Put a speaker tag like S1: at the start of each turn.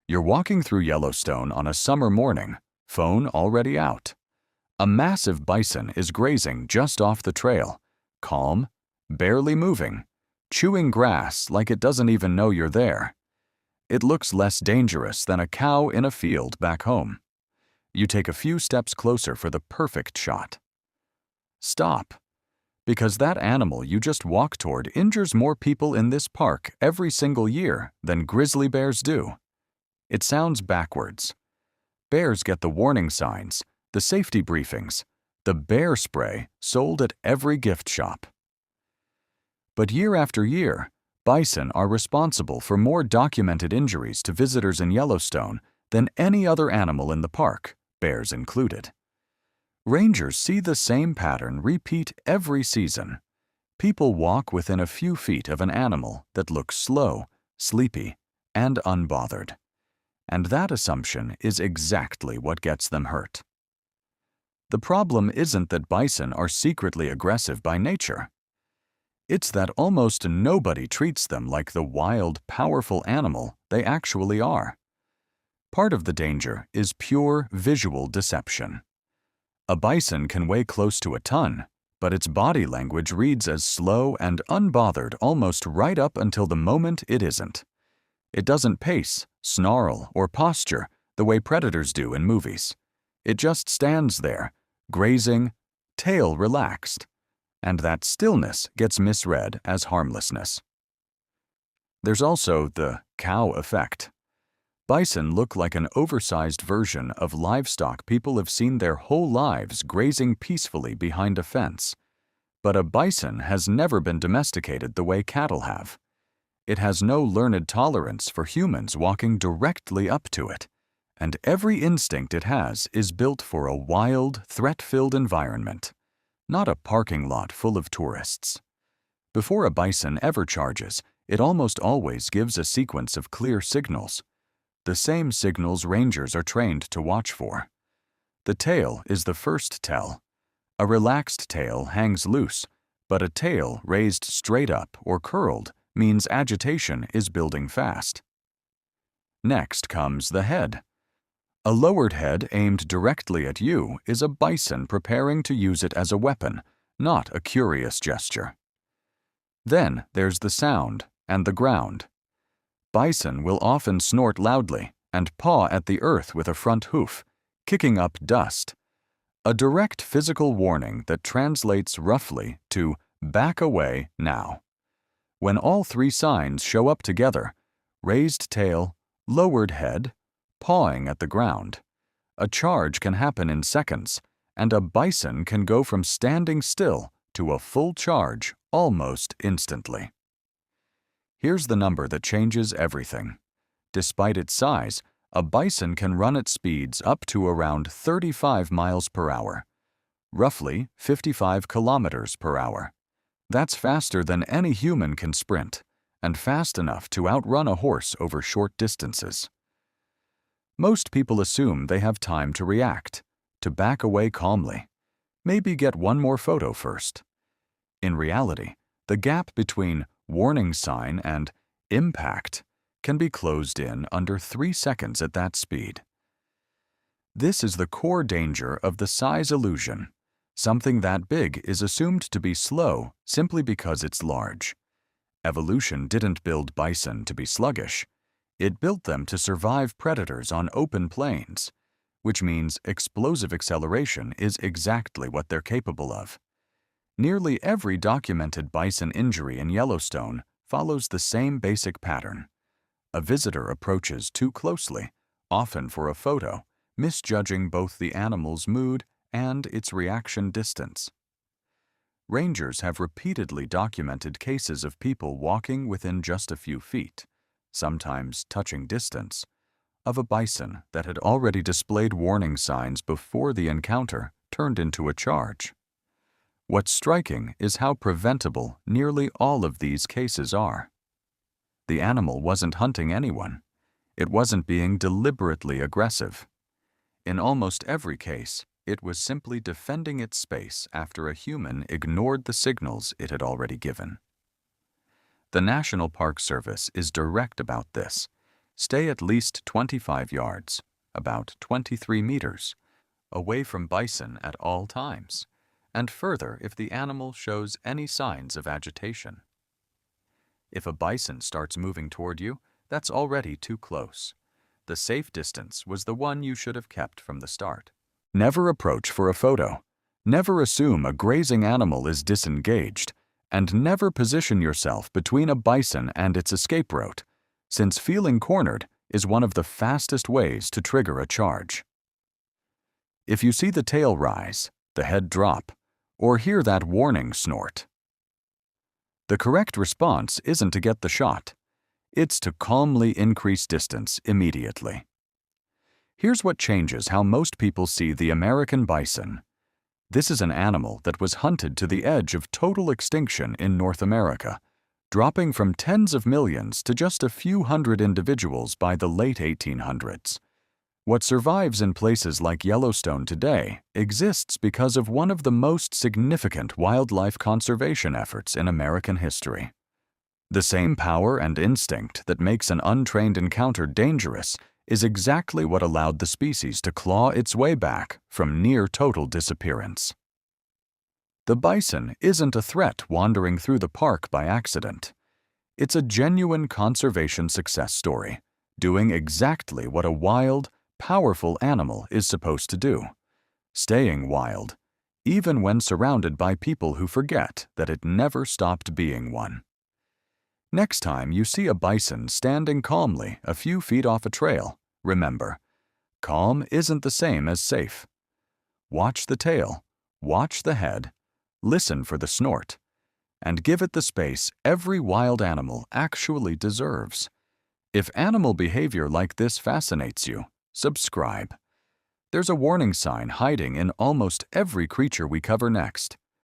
S1: You're walking through Yellowstone on a summer morning, phone already out. A massive bison is grazing just off the trail, calm, barely moving, chewing grass like it doesn't even know you're there. It looks less dangerous than a cow in a field back home. You take a few steps closer for the perfect shot. Stop, because that animal you just walked toward injures more people in this park every single year than grizzly bears do. It sounds backwards. Bears get the warning signs, the safety briefings, the bear spray sold at every gift shop. But year after year, bison are responsible for more documented injuries to visitors in Yellowstone than any other animal in the park, bears included. Rangers see the same pattern repeat every season. People walk within a few feet of an animal that looks slow, sleepy, and unbothered. And that assumption is exactly what gets them hurt. The problem isn't that bison are secretly aggressive by nature. It's that almost nobody treats them like the wild, powerful animal they actually are. Part of the danger is pure visual deception. A bison can weigh close to a ton, but its body language reads as slow and unbothered almost right up until the moment it isn't. It doesn't pace, snarl, or posture the way predators do in movies. It just stands there, grazing, tail relaxed, and that stillness gets misread as harmlessness. There's also the cow effect. Bison look like an oversized version of livestock people have seen their whole lives grazing peacefully behind a fence. But a bison has never been domesticated the way cattle have. It has no learned tolerance for humans walking directly up to it, and every instinct it has is built for a wild, threat-filled environment, not a parking lot full of tourists. Before a bison ever charges, it almost always gives a sequence of clear signals, the same signals rangers are trained to watch for. The tail is the first tell. A relaxed tail hangs loose, but a tail raised straight up or curled means agitation is building fast. Next comes the head. A lowered head aimed directly at you is a bison preparing to use it as a weapon, not a curious gesture. Then there's the sound and the ground. Bison will often snort loudly and paw at the earth with a front hoof, kicking up dust. A direct physical warning that translates roughly to "back away now." When all three signs show up together, raised tail, lowered head, pawing at the ground, a charge can happen in seconds, and a bison can go from standing still to a full charge almost instantly. Here's the number that changes everything. Despite its size, a bison can run at speeds up to around 35 miles per hour, roughly 55 kilometers per hour. That's faster than any human can sprint, and fast enough to outrun a horse over short distances. Most people assume they have time to react, to back away calmly, maybe get one more photo first. In reality, the gap between warning sign and impact can be closed in under 3 seconds at that speed. This is the core danger of the size illusion. Something that big is assumed to be slow simply because it's large. Evolution didn't build bison to be sluggish. It built them to survive predators on open plains, which means explosive acceleration is exactly what they're capable of. Nearly every documented bison injury in Yellowstone follows the same basic pattern. A visitor approaches too closely, often for a photo, misjudging both the animal's mood and its reaction distance. Rangers have repeatedly documented cases of people walking within just a few feet, sometimes touching distance, of a bison that had already displayed warning signs before the encounter turned into a charge. What's striking is how preventable nearly all of these cases are. The animal wasn't hunting anyone. It wasn't being deliberately aggressive. In almost every case, it was simply defending its space after a human ignored the signals it had already given. The National Park Service is direct about this, Stay at least 25 yards, about 23 meters, away from bison at all times, and further if the animal shows any signs of agitation. If a bison starts moving toward you, that's already too close. The safe distance was the one you should have kept from the start. Never approach for a photo. Never assume a grazing animal is disengaged, and never position yourself between a bison and its escape route, since feeling cornered is one of the fastest ways to trigger a charge. If you see the tail rise, the head drop, or hear that warning snort, the correct response isn't to get the shot. It's to calmly increase distance immediately. Here's what changes how most people see the American bison. This is an animal that was hunted to the edge of total extinction in North America, dropping from tens of millions to just a few hundred individuals by the late 1800s. What survives in places like Yellowstone today exists because of one of the most significant wildlife conservation efforts in American history. The same power and instinct that makes an untrained encounter dangerous is exactly what allowed the species to claw its way back from near total disappearance. The bison isn't a threat wandering through the park by accident. It's a genuine conservation success story, doing exactly what a wild, powerful animal is supposed to do, staying wild, even when surrounded by people who forget that it never stopped being one. Next time you see a bison standing calmly a few feet off a trail, remember, calm isn't the same as safe. Watch the tail, watch the head, listen for the snort, and give it the space every wild animal actually deserves. If animal behavior like this fascinates you, subscribe. There's a warning sign hiding in almost every creature we cover next.